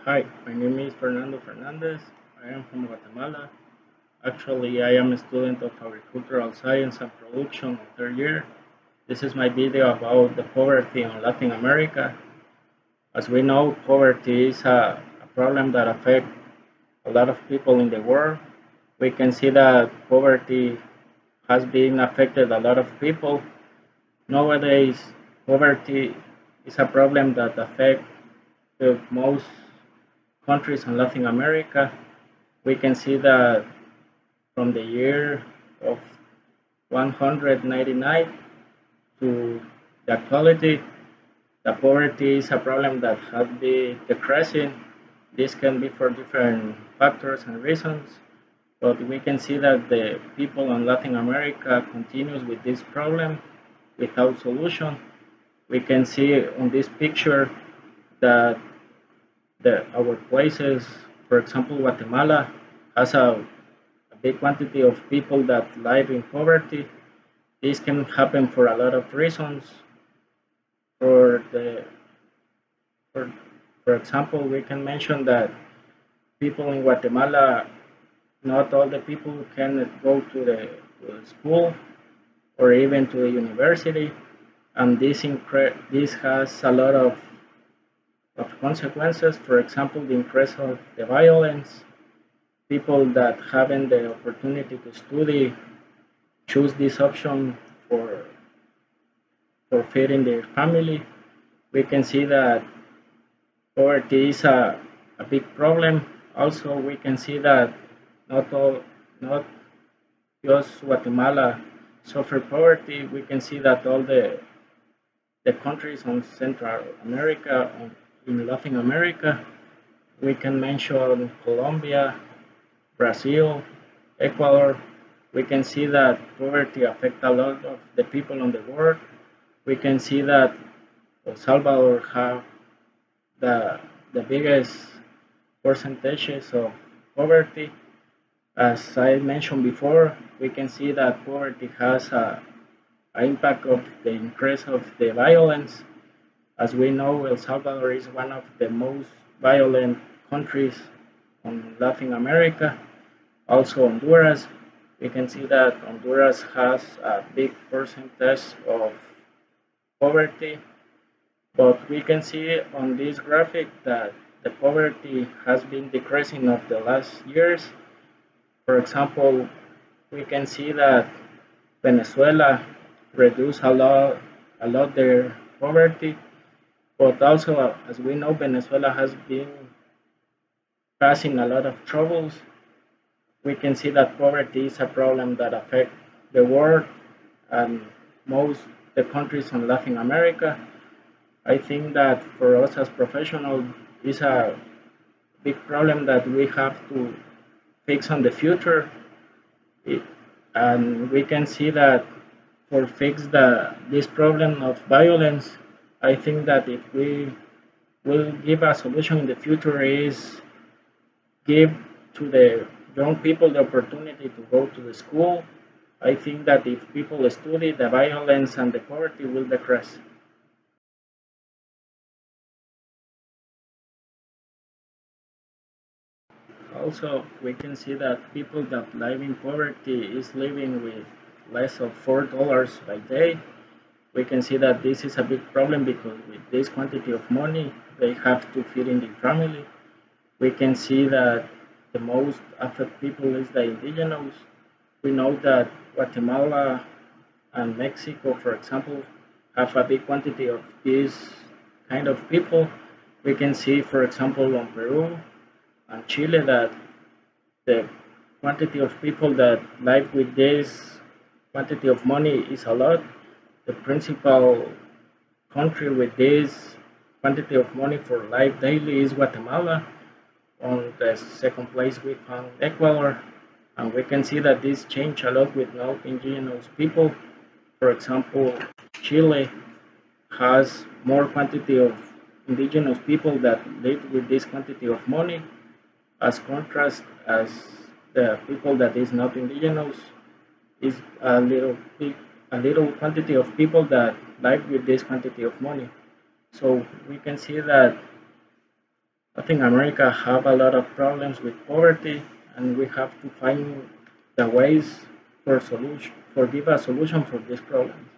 Hi, my name is Fernando Fernandez. I am from Guatemala. Actually, I am a student of agricultural science and production in third year. This is my video about the poverty in Latin America. As we know, poverty is a problem that affects a lot of people in the world. We can see that poverty has been affected a lot of people. Nowadays, poverty is a problem that affects the most countries in Latin America. We can see that from the year of 199 to the actuality, the poverty is a problem that has been decreasing. This can be for different factors and reasons, but we can see that the people in Latin America continues with this problem without solution. We can see on this picture that our places, for example, Guatemala, has a big quantity of people that live in poverty. This can happen for a lot of reasons. For the for, for example, we can mention that people in Guatemala, not all the people can go to the school or even to the university, and this has a lot of consequences. For example, the increase of the violence. People that haven't the opportunity to study choose this option for feeding their family. We can see that poverty is a big problem. Also, we can see that not just Guatemala suffer poverty. We can see that all the countries on Central America, in Latin America, we can mention Colombia, Brazil, Ecuador. We can see that poverty affects a lot of the people on the world. We can see that El Salvador have the, the biggest percentages of poverty. As I mentioned before, we can see that poverty has an impact of the increase of the violence. As we know, El Salvador is one of the most violent countries in Latin America. Also, Honduras, we can see that Honduras has a big percentage of poverty, but we can see on this graphic that the poverty has been decreasing of the last years. For example, we can see that Venezuela reduced a lot their poverty, but also as we know, Venezuela has been passing a lot of troubles. We can see that poverty is a problem that affects the world and most the countries in Latin America. I think that for us as professionals, is a big problem that we have to fix on the future. It, and we can see that for fix this problem of violence, I think that if we will give a solution in the future is give to the young people the opportunity to go to the school. I think that if people study, the violence and the poverty will decrease. Also, we can see that people that live in poverty is living with less of $4 by day. We can see that this is a big problem because with this quantity of money, they have to feed in their family. We can see that the most affected people is the indigenous. We know that Guatemala and Mexico, for example, have a big quantity of these kind of people. We can see, for example, on Peru and Chile that the quantity of people that live with this quantity of money is a lot. The principal country with this quantity of money for life daily is Guatemala. On the second place, we found Ecuador, and we can see that this changed a lot with no indigenous people. For example, Chile has more quantity of indigenous people that live with this quantity of money, as contrast as the people that is not indigenous is a little quantity of people that live with this quantity of money. So we can see that Latin America have a lot of problems with poverty, and we have to find the ways for give a solution for these problems.